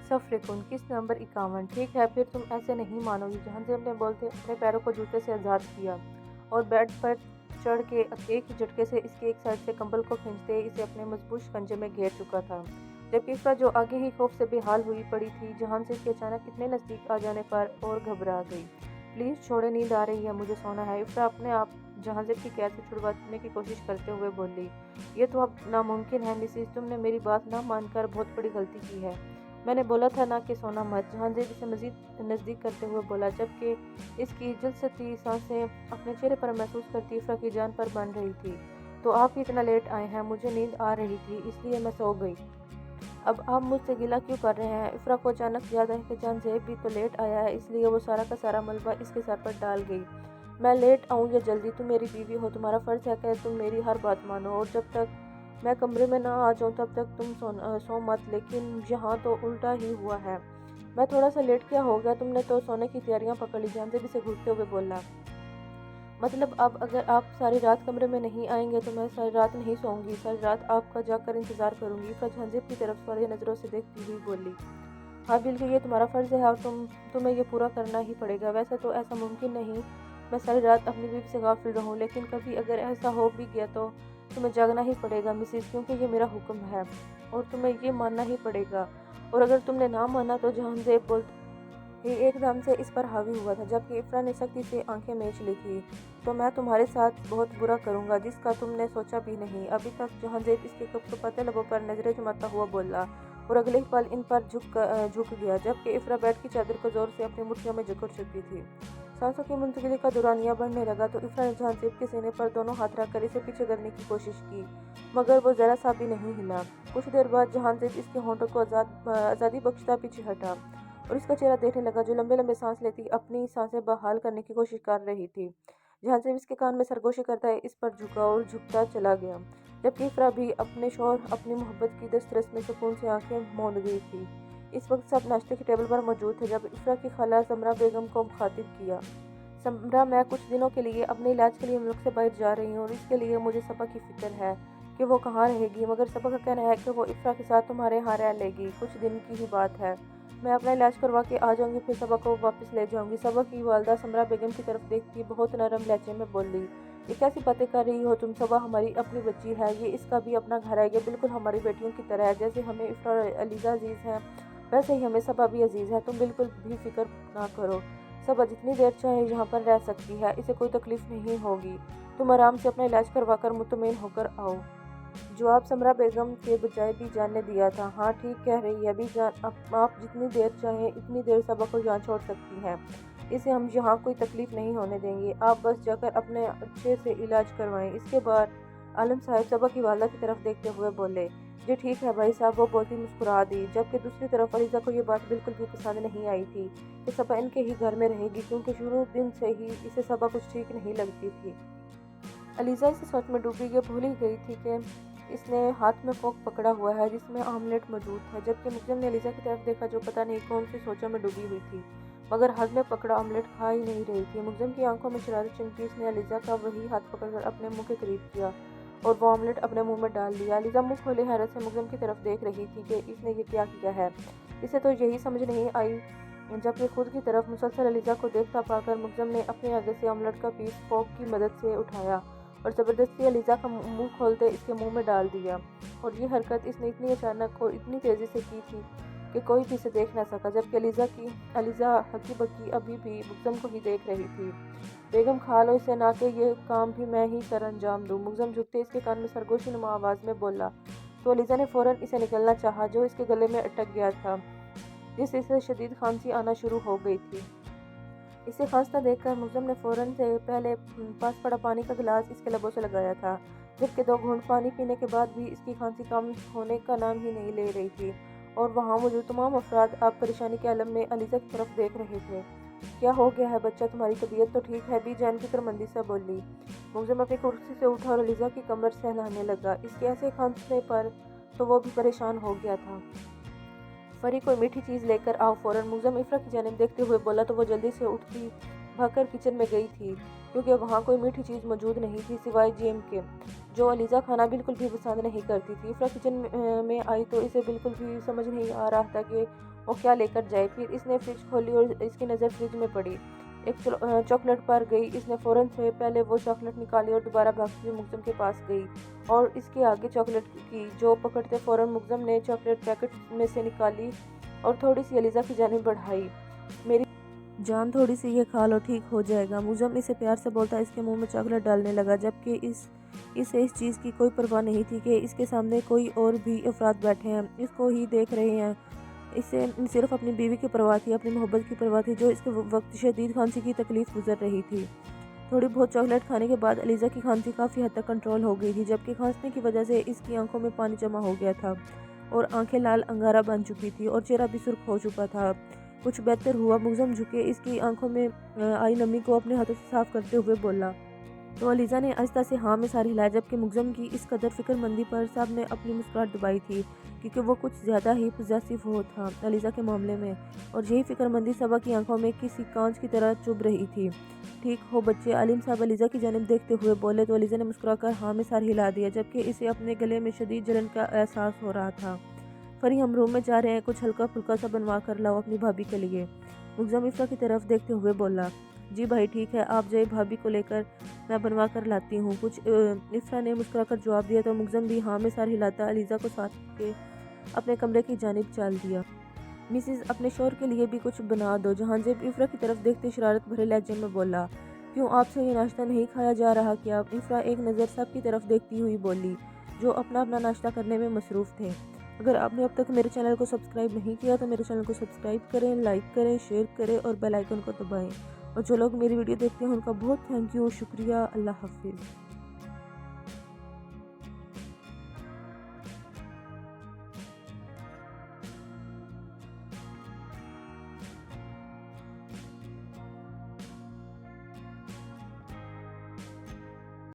सफ़र कौन किस नंबर 51। ठीक है, फिर तुम ऐसे नहीं मानोगी। जहांज़ेब ने बोलते अपने पैरों को जूते से आज़ाद किया और बेड पर चढ़ के एक ही झटके से इसकी एक साइड से कंबल को खींचते इसे अपने मजबूत शिकंजे में घेर चुका था। जबकि इफ़रा जो आगे ही खौफ से बेहाल हुई पड़ी थी, जहांज़ेब के अचानक इतने नज़दीक आ जाने पर और घबरा गई। प्लीज़ छोड़े, नींद आ रही है, मुझे सोना है। इफ़रा अपने आप जहांज़ेब की कैद से छुड़वाने की कोशिश करते हुए बोली, ये तो अब नामुमकिन है मिसिस, तुमने मेरी बात ना मानकर बहुत बड़ी गलती की है। मैंने बोला था ना कि सोना मत। जहांज़ेब इसे मज़ीद नज़दीक करते हुए बोला, जबकि इसकी जुल्सती सांसें अपने चेहरे पर महसूस करती इफ़रा की जान पर बन रही थी। तो आप ही इतना लेट आए हैं? मुझे नींद आ रही थी इसलिए मैं सो गई। अब आप मुझसे गिला क्यों कर रहे हैं? इफ़रा को अचानक याद है कि जहांज़ेब भी तो लेट आया है, इसलिए वो सारा का सारा मलबा इसके सर पर डाल गई। मैं लेट आऊँ या जल्दी, तुम मेरी बीवी हो, तुम्हारा फ़र्ज़ है कि तुम मेरी हर बात मानो, और जब तक मैं कमरे में ना आ जाऊँ तब तक तुम सो मत। लेकिन यहाँ तो उल्टा ही हुआ है। मैं थोड़ा सा लेट क्या हो गया? तुमने तो सोने की तैयारियां पकड़ ली। जहांज़ेब से घूरते हुए बोला, मतलब अब अगर आप सारी रात कमरे में नहीं आएंगे तो मैं सारी रात नहीं सोऊंगी, सारी रात आपका जाकर इंतज़ार करूंगी। इफ़रा जहांज़ेब की तरफ सवालिया नज़रों से देखती हुई बोली, हाँ बिल्कुल, ये तुम्हारा फ़र्ज़ है और तुम्हें ये पूरा करना ही पड़ेगा। वैसे तो ऐसा मुमकिन नहीं मैं सारी रात अपनी बीवी से गाफिल रहूं, लेकिन कभी अगर ऐसा हो भी गया तो तुम्हें जागना ही पड़ेगा मिसिस, क्योंकि ये मेरा हुक्म है और तुम्हें ये मानना ही पड़ेगा। और अगर तुमने ना माना तो जहांज़ेब बोलते ही एकदम से इस पर हावी हुआ था, जबकि इफ़रा ने सख्ती से आंखें मीच ली थी। तो मैं तुम्हारे साथ बहुत बुरा करूंगा जिसका तुमने सोचा भी नहीं अभी तक। जहांज़ेब इसके कपकपाते लबों पर नजरें जमाता हुआ बोला और अगले ही पल इन पर झुक गया, जबकि इफ़रा बेड की चादर को जोर से अपनी मुट्ठियों में जकड़ चुकी थी। सांसों की मुंतकिली का दौरानिया बढ़ने लगा तो इफ़रा ने जहांज़ेब के सीने पर दोनों हाथ रखकर इसे पीछे करने की कोशिश की, मगर वो ज़रा सा भी नहीं हिला। कुछ देर बाद जहांज़ेब इसके होंठों को आज़ादी बख्शता पीछे हटा और इसका चेहरा देखने लगा, जो लंबे लंबे सांस लेती अपनी सांसें बहाल करने की कोशिश कर रही थी। जहांज़ेब इसके कान में सरगोशी करता है इस पर झुका और झुकता चला गया, जबकि इफ़रा भी अपने शौहर अपनी मोहब्बत की दस्तरस में सुकून से आंखें मूंद गई थी। इस वक्त सब नाश्ते के टेबल पर मौजूद थे जब इफ़रा की खाला समरा बेगम को मुखातिब किया। समरा, मैं कुछ दिनों के लिए अपने इलाज के लिए मुल्क से बाहर जा रही हूँ और इसके लिए मुझे सबा की फिक्र है कि वो कहाँ रहेगी, मगर सबा का कहना है कि वो इफ़रा के साथ तुम्हारे यहाँ रह लेगी। कुछ दिन की ही बात है, मैं अपना इलाज करवा के आ जाऊंगी, फिर सबा को वापस ले जाऊंगी। सबा की वालदा समरा बेगम की तरफ देखती बहुत नरम लहजे में बोली, ये कैसी बातें कर रही हो तुम? सबा हमारी अपनी बच्ची है, ये इसका भी अपना घर है, ये बिल्कुल हमारी बेटियों की तरह है। जैसे हमें इफ़रा और अलीज़ा अजीज़ है वैसे ही हमें सबा भी अजीज़ है। तुम बिल्कुल भी फिक्र ना करो, सबा जितनी देर चाहे यहाँ पर रह सकती है, इसे कोई तकलीफ नहीं होगी। तुम आराम से अपना इलाज करवा कर मुतमईन होकर आओ। जवाब समरा बेगम के बजाय भी जान ने दिया था। हाँ ठीक कह रही है भी जान, आप जितनी देर चाहें इतनी देर सबा को यहाँ छोड़ सकती हैं, इसे हम यहाँ कोई तकलीफ नहीं होने देंगे। आप बस जाकर अपने अच्छे से इलाज करवाएं। इसके बाद आलम साहब सबा की वालदा की तरफ देखते हुए बोले, जी ठीक है भाई साहब। वो बोलती मुस्कुरा दी, जबकि दूसरी तरफ अलीज़ा को ये बात बिल्कुल भी पसंद नहीं आई थी कि सबा इनके ही घर में रहेगी, क्योंकि शुरू दिन से ही इसे सबा कुछ ठीक नहीं लगती थी। अलीज़ा इस सोच में डूबी, ये भूल ही गई थी कि इसने हाथ में फोक पकड़ा हुआ है जिसमें आमलेट मौजूद था। जबकि मुकदम ने अलीज़ा की तरफ देखा जो पता नहीं कौन सी सोचों में डूबी हुई थी, मगर हाथ में पकड़ा आमलेट खा ही नहीं रही थी। मुकदम की आंखों में शरारत चमकी, इसने अलीज़ा का वही हाथ पकड़कर अपने मुंह के करीब किया और वो आमलेट अपने मुंह में डाल दिया। अलीज़ा मुंह खोले हैरत से मुकदम की तरफ देख रही थी कि इसने ये क्या किया है। इसे तो यही समझ नहीं आई, जबकि खुद की तरफ मुसलसल अलीज़ा को देखता पाकर मुकदम ने अपने आगे से आमलेट का पीस फोक की मदद से उठाया और ज़बरदस्ती अलीज़ा का मुंह खोलते इसके मुंह में डाल दिया। और ये हरकत इसने इतनी अचानक और इतनी तेज़ी से की थी कि कोई भी इसे देख ना सका, जबकि अलीज़ा हकी बकी अभी भी मुकदम को ही देख रही थी। बेगम खा लो इसे, ना कि ये काम भी मैं ही कर अंजाम दूँ। मुकदम झुकते इसके कान में सरगोशी नुमा आवाज़ में बोला, तो अलीज़ा ने फ़ौरन इसे निकलना चाहा जो इसके गले में अटक गया था, जिससे इसे शदीद खांसी आना शुरू हो गई थी। इसे खांसता देखकर मुकदम ने फ़ौरन से पहले पास पड़ा पानी का गिलास इसके लबों से लगाया था, जबकि 2 घूंट पानी पीने के बाद भी इसकी खांसी कम होने का नाम ही नहीं ले रही थी। और वहाँ मौजूद तमाम अफराद आप परेशानी के आलम में अलीज़ा की तरफ देख रहे थे। क्या हो गया है बच्चा, तुम्हारी तबीयत तो ठीक है? भी जान फिक्रमंदी से बोली। मुकदम अपनी कुर्सी से उठा और अलीज़ा की कमर सहलाने लगा। इसके ऐसे खांसने पर तो वो भी परेशान हो गया था। फरी, कोई मीठी चीज़ लेकर आओ फ़ौरन, मुकदम इफ़रा की जानिब देखते हुए बोला तो वो जल्दी से उठती भागकर किचन में गई थी, क्योंकि वहाँ कोई मीठी चीज़ मौजूद नहीं थी सिवाय जैम के, जो अलीज़ा खाना बिल्कुल भी पसंद नहीं करती थी। इफ़रा किचन में आई तो इसे बिल्कुल भी समझ नहीं आ रहा था कि वो क्या लेकर जाए। फिर इसने फ्रिज खोली और इसकी नज़र फ्रिज में पड़ी। एक चॉकलेट पर गई। इसने फ़ौरन से पहले वो चॉकलेट निकाली और दोबारा भागती हुई मुग्ज़म के पास गई और इसके आगे चॉकलेट की, जो पकड़ते फ़ौरन मुग्ज़म ने चॉकलेट पैकेट में से निकाली और थोड़ी सी अलीज़ा की जानिब बढ़ाई। मेरी जान, थोड़ी सी ये खा लो, ठीक हो जाएगा। मुग्ज़म इसे प्यार से बोलता इसके मुंह में चॉकलेट डालने लगा, जबकि इसे इस चीज़ की कोई परवाह नहीं थी कि इसके सामने कोई और भी अफराद बैठे हैं, इसको ही देख रहे हैं। इसे सिर्फ अपनी बीवी की परवाह थी, अपनी मोहब्बत की परवाह थी, जो इसके वक्त शदीद खांसी की तकलीफ गुजर रही थी। थोड़ी बहुत चॉकलेट खाने के बाद अलीज़ा की खांसी काफ़ी हद तक कंट्रोल हो गई थी, जबकि खांसने की वजह से इसकी आंखों में पानी जमा हो गया था और आंखें लाल अंगारा बन चुकी थी और चेहरा भी सुर्ख हो चुका था। कुछ बेहतर हुआ। मुग्ज़म झुके इसकी आंखों में आई नमी को अपने हाथों से साफ करते हुए बोला। तो अलीज़ा ने आहिस्ता से हाँ में सार हिलाया, जबकि मुग्ज़म की इस कदर फिक्रमंदी पर सब ने अपनी मुस्कुराहट दबाई थी, क्योंकि वो कुछ ज़्यादा ही पॉसेसिव हो था अलीज़ा के मामले में, और यही फिक्रमंदी सबा की आंखों में किसी कांच की तरह चुभ रही थी। ठीक हो बच्चे, आलिम साहब अलीज़ा की जानिब देखते हुए बोले। तो अलीज़ा ने मुस्कुराकर हाँ में सार हिला दिया, जबकि इसे अपने गले में शदीद जलन का एहसास हो रहा था। फरी, हम रूम में जा रहे हैं, कुछ हल्का फुल्का सा बनवा कर लाओ अपनी भाभी के लिए। मुग्ज़म इफ़रा की तरफ देखते हुए बोला। जी भाई ठीक है, आप जाइए, भाभी को लेकर मैं बनवा कर लाती हूँ। कुछ इफ़रा ने मुस्कुराकर जवाब दिया। तो मुग्ज़म भी हाँ में सर हिलाता अलीज़ा को साथ के अपने कमरे की जानिब चल दिया। मिसिस, अपने शोहर के लिए भी कुछ बना दो। जहांज़ेब इफ़रा की तरफ देखते शरारत भरे लहजे में बोला। क्यों, आपसे ये नाश्ता नहीं खाया जा रहा क्या? इफ़रा एक नज़र सब की तरफ देखती हुई बोली, जो अपना अपना नाश्ता करने में मसरूफ़ थे। अगर आपने अब तक मेरे चैनल को सब्सक्राइब नहीं किया तो मेरे चैनल को सब्सक्राइब करें, लाइक करें, शेयर करें और बेल आइकन को दबाएं। और जो लोग मेरी वीडियो देखते हैं उनका बहुत थैंक यू, शुक्रिया। अल्लाह हाफिज़।